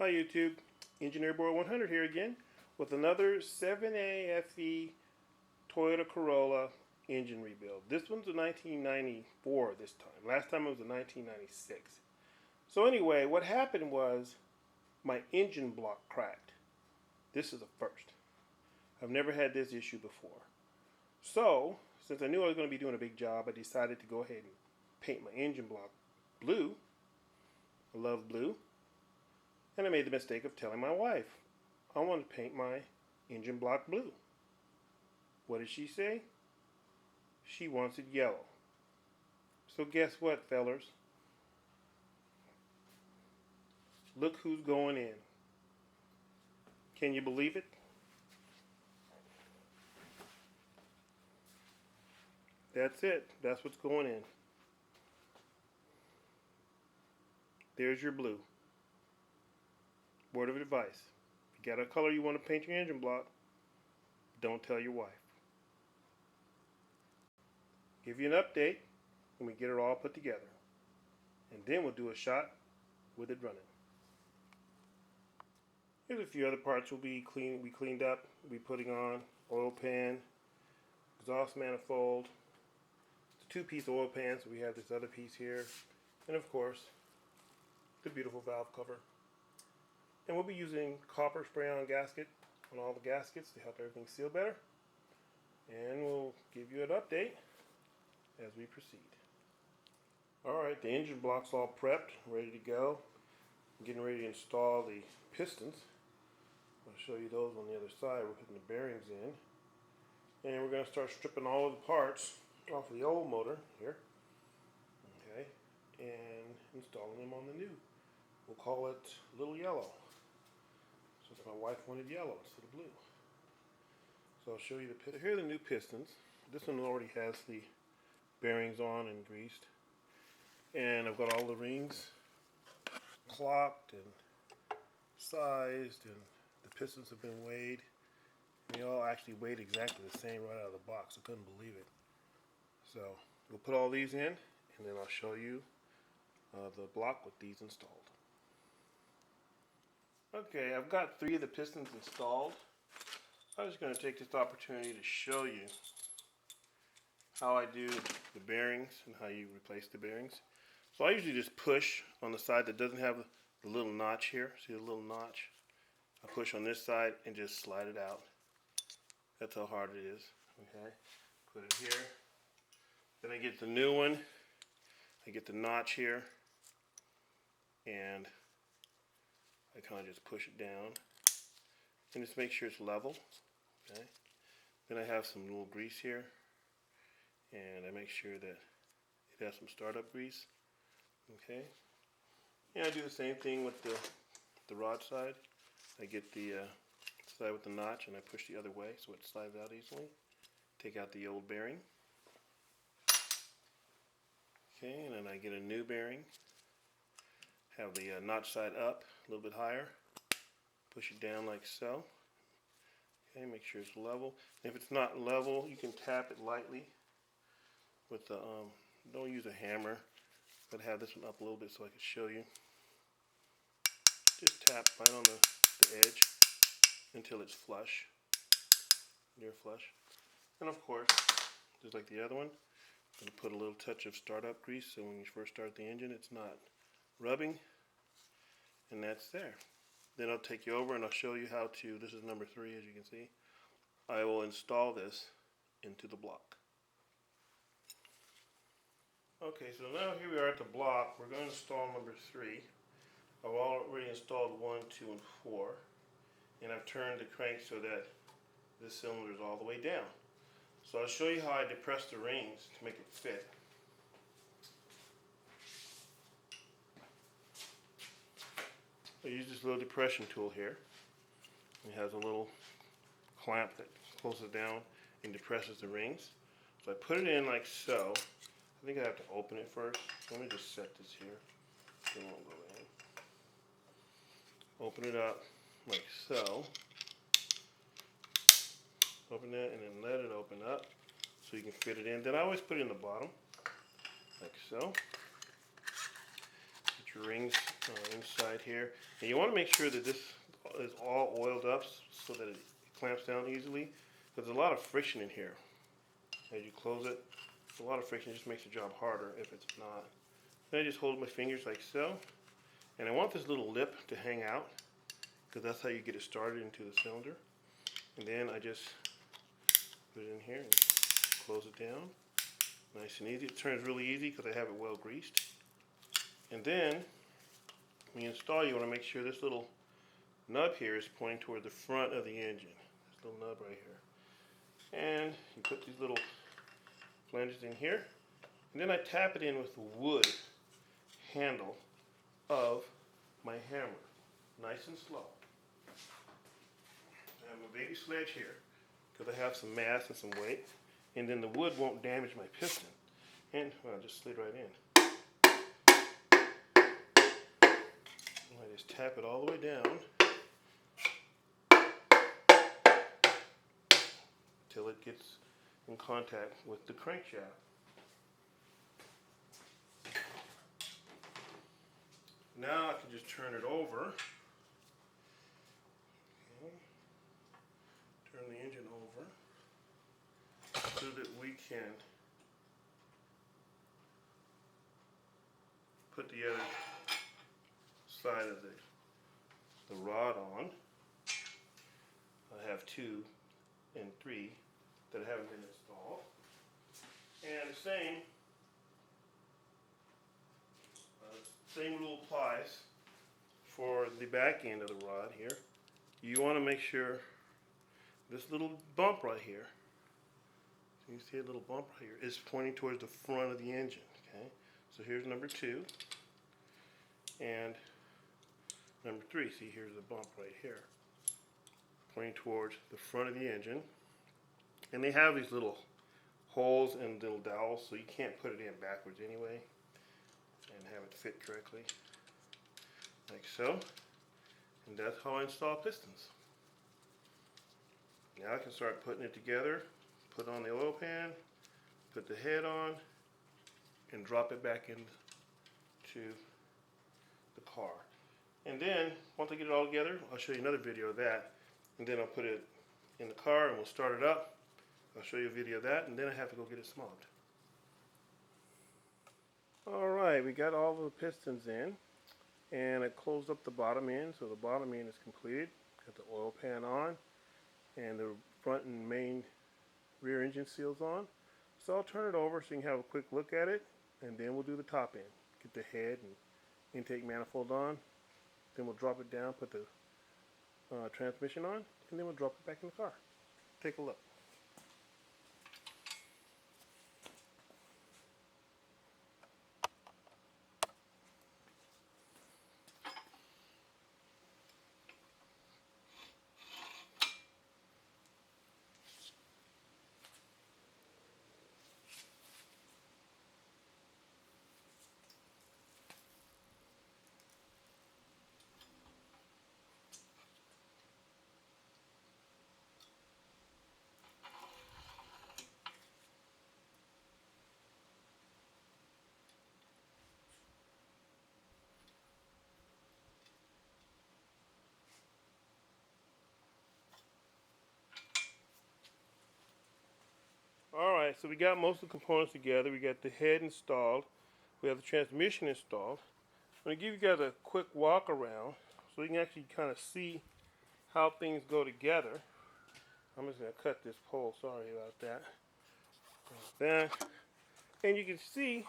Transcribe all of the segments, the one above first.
Hi YouTube, Engineer Boy 100 here again with another 7A FE Toyota Corolla engine rebuild. This one's a 1994 this time. Last time it was a 1996. So anyway, what happened was my engine block cracked. This is a first. I've never had this issue before. So, since I knew I was going to be doing a big job, I decided to go ahead and paint my engine block blue. I love blue. And I made the mistake of telling my wife, I want to paint my engine block blue. What did she say? She wants it yellow. So guess what, fellers? Look who's going in. Can you believe it? That's it. That's what's going in. There's your blue. Word of advice. If you got a color you want to paint your engine block, don't tell your wife. Give you an update when we get it all put together. And then we'll do a shot with it running. Here's a few other parts we cleaned up. We'll be putting on oil pan, exhaust manifold. It's a two-piece oil pan, so we have this other piece here. And of course, the beautiful valve cover. And we'll be using copper spray-on gasket on all the gaskets to help everything seal better. And we'll give you an update as we proceed. Alright, the engine block's all prepped, ready to go. I'm getting ready to install the pistons. I'll show you those on the other side. We're putting the bearings in. And we're going to start stripping all of the parts off of the old motor here. Okay, and installing them on the new. We'll call it Little Yellow, since my wife wanted yellow instead of blue. So I'll show you the piston. Here are the new pistons. This one already has the bearings on and greased. And I've got all the rings clocked and sized, and the pistons have been weighed. And they all actually weighed exactly the same right out of the box. I couldn't believe it. So we'll put all these in, and then I'll show you the block with these installed. Okay, I've got 3 of the pistons installed. I'm just going to take this opportunity to show you how I do the bearings and how you replace the bearings. So I usually just push on the side that doesn't have the little notch here. See the little notch? I push on this side and just slide it out. That's how hard it is. Okay, put it here. Then I get the new one. I get the notch here, and I kind of just push it down and just make sure it's level. Okay. Then I have some little grease here, and I make sure that it has some startup grease. Okay. And I do the same thing with the rod side. I get the side with the notch and I push the other way so it slides out easily. Take out the old bearing. Okay, and then I get a new bearing. Have the notch side up a little bit higher. Push it down like so. Okay, make sure it's level. If it's not level, you can tap it lightly with the, don't use a hammer, but have this one up a little bit so I can show you. Just tap right on the edge until it's flush, near flush. And of course, just like the other one, I'm going to put a little touch of startup grease so when you first start the engine it's not rubbing, and that's there. Then I'll take you over and I'll show you how to, this is number 3 as you can see, I will install this into the block. Okay, so now here we are at the block. We're going to install number 3. I've already installed 1, 2, and 4, and I've turned the crank so that this cylinder is all the way down. So I'll show you how I depress the rings to make it fit. I use this little depression tool here. It has a little clamp that closes down and depresses the rings. So I put it in like so. I think I have to open it first. Let me just set this here. It won't go in. Open it up like so. Open it and then let it open up so you can fit it in. Then I always put it in the bottom like so. Get your rings inside here. And you want to make sure that this is all oiled up so that it clamps down easily. Because there's a lot of friction in here. As you close it, a lot of friction just makes the job harder if it's not. Then I just hold my fingers like so. And I want this little lip to hang out, because that's how you get it started into the cylinder. And then I just put it in here and close it down. Nice and easy. It turns really easy because I have it well greased. And then when you install, you want to make sure this little nub here is pointing toward the front of the engine. This little nub right here. And you put these little flanges in here. And then I tap it in with the wood handle of my hammer. Nice and slow. I have my baby sledge here because I have some mass and some weight. And then the wood won't damage my piston. And well, it just slid right in. I just tap it all the way down till it gets in contact with the crankshaft. Now I can just turn it over. Okay. Turn the engine over so that we can put the other side of the rod on. I have 2 and 3 that haven't been installed. And the same rule applies for the back end of the rod here. You want to make sure this little bump right here, you see a little bump right here, is pointing towards the front of the engine. Okay, so here's number 2 and number 3. See, here's the bump right here, pointing towards the front of the engine. And they have these little holes and little dowels, so you can't put it in backwards anyway and have it fit correctly, like so. And that's how I install pistons. Now I can start putting it together, put on the oil pan, put the head on, and drop it back into the car. And then, once I get it all together, I'll show you another video of that. And then I'll put it in the car and we'll start it up. I'll show you a video of that, and then I have to go get it smogged. Alright, we got all the pistons in, and I closed up the bottom end, so the bottom end is completed. Got the oil pan on, and the front and main rear engine seals on. So I'll turn it over so you can have a quick look at it, and then we'll do the top end. Get the head and intake manifold on, then we'll drop it down, put the transmission on, and then we'll drop it back in the car. Take a look. Alright, so we got most of the components together. We got the head installed. We have the transmission installed. I'm going to give you guys a quick walk around so you can actually kind of see how things go together. I'm just going to cut this pole. Sorry about that. Like that. And you can see,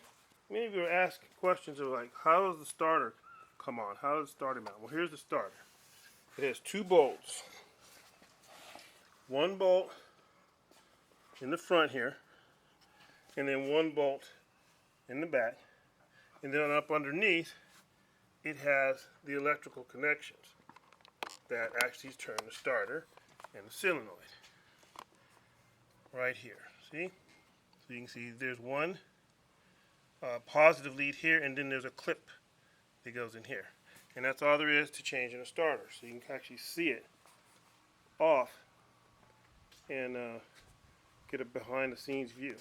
many of you are asking questions of like, how does the starter come on? How does the starter mount? Well, here's the starter. It has 2 bolts. 1 bolt in the front here, and then 1 bolt in the back, and then up underneath it has the electrical connections that actually turn the starter and the solenoid right here. See? So you can see there's one positive lead here, and then there's a clip that goes in here, and that's all there is to changing a starter. So you can actually see it off and get a behind the scenes view.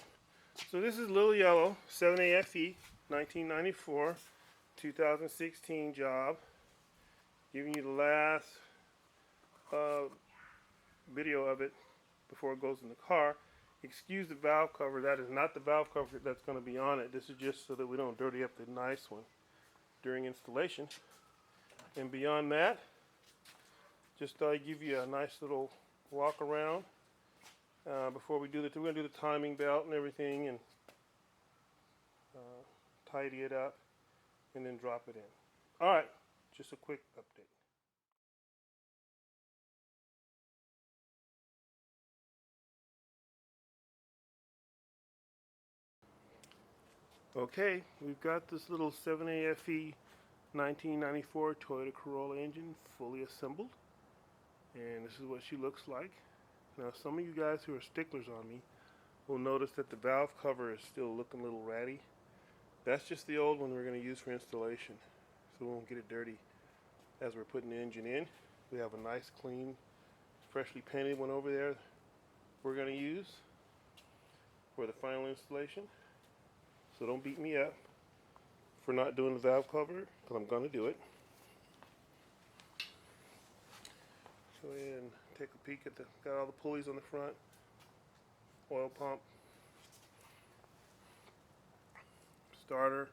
So this is Little Yellow 7AFE 1994 2016 job. Giving you the last video of it before it goes in the car. Excuse the valve cover. That is not the valve cover that's going to be on it. This is just so that we don't dirty up the nice one during installation. And beyond that, just give you a nice little walk around before we do the. We're going to do the timing belt and everything, and tidy it up, and then drop it in. All right, just a quick update. Okay, we've got this little 7AFE 1994 Toyota Corolla engine fully assembled, and this is what she looks like. Now, some of you guys who are sticklers on me will notice that the valve cover is still looking a little ratty. That's just the old one we're going to use for installation, so we won't get it dirty as we're putting the engine in. We have a nice, clean, freshly painted one over there we're going to use for the final installation. So don't beat me up for not doing the valve cover, because I'm going to do it. Go ahead and take a peek at got all the pulleys on the front, oil pump, starter,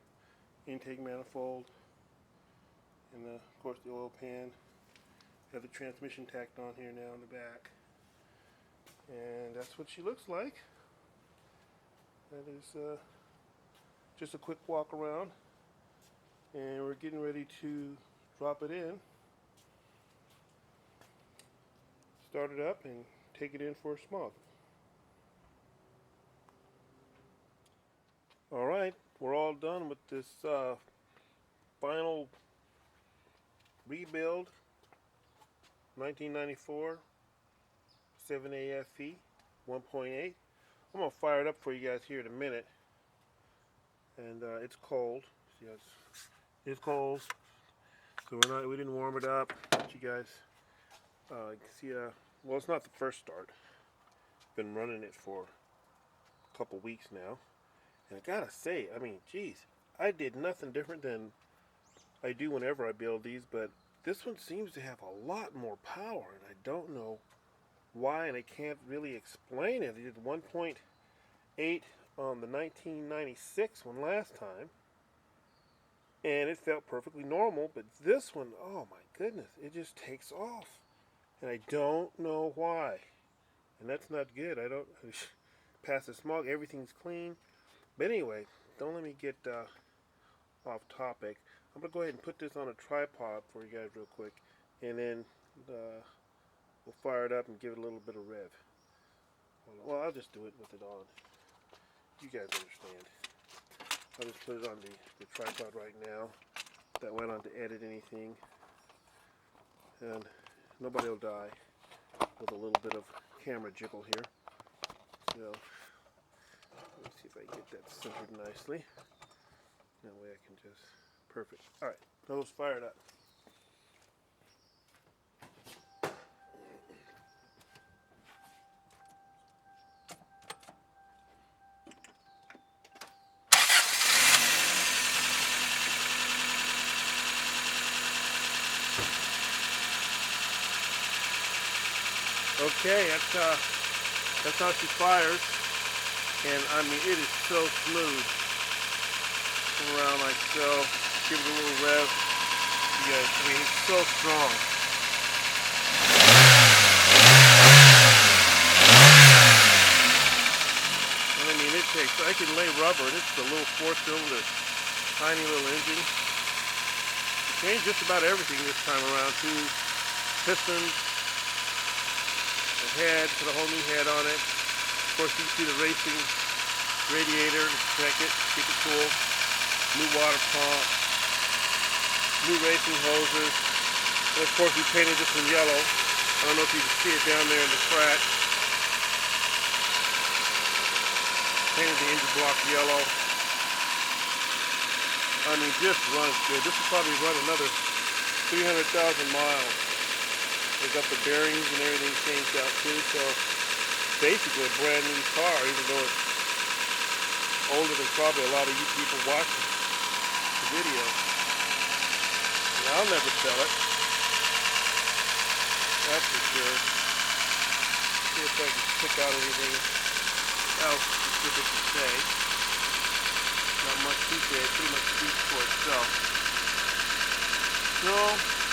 intake manifold, and of course the oil pan. Have the transmission tacked on here now in the back. And that's what she looks like. That is just a quick walk around, and we're getting ready to drop it in, start it up, and take it in for a smog. Alright, we're all done with this final rebuild 1994 7AFE 1.8. I'm going to fire it up for you guys here in a minute. And it's cold. See, it's cold, so we didn't warm it up. But you guys can see. Well, it's not the first start. Been running it for a couple weeks now, and I gotta say, I mean, geez, I did nothing different than I do whenever I build these, but this one seems to have a lot more power, and I don't know why, and I can't really explain it. I did 1.8 on the 1996 one last time, and it felt perfectly normal, but this one, oh my goodness, it just takes off, and I don't know why, and that's not good. I don't pass the smog, everything's clean. But anyway, don't let me get off topic. I'm gonna go ahead and put this on a tripod for you guys real quick, and then we'll fire it up and give it a little bit of rev. Well, I'll just do it with it on. You guys understand. I'll just put it on the tripod right now. That way I don't have to edit anything. And nobody will die with a little bit of camera jiggle here. So, let me see if I can get that centered nicely. That way I can just, perfect. Alright, nose fired up. Okay, that's how she fires, and I mean it is so smooth. Come around like so, give it a little rev. You guys, I mean it's so strong. And I mean I can lay rubber, and it's a little 4-cylinder, tiny little engine. It changed just about everything this time around too. Pistons. Head, put a whole new head on it. Of course, you can see the racing radiator to protect it, keep it cool. New water pump, new racing hoses, and of course we painted this in yellow. I don't know if you can see it down there in the crack. Painted the engine block yellow. I mean, just runs good. This will probably run another 300,000 miles. They got the bearings and everything changed out too, so basically a brand new car, even though it's older than probably a lot of you people watching the video. I'll never sell it. That's for sure. See if I can pick out anything else specific to say. Not much to say. It pretty much speaks for itself. So,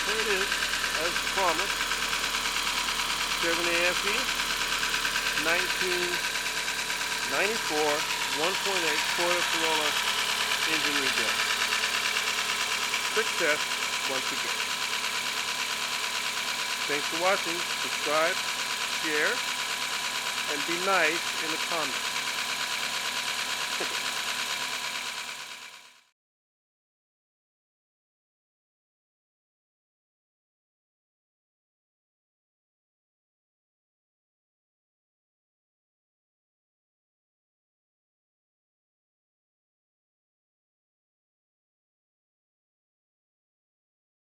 there it is. As promised. Chevrolet FE 1994 1.8 Toyota Corolla engine rebuild. Success once again. Thanks for watching. Subscribe, share, and be nice in the comments.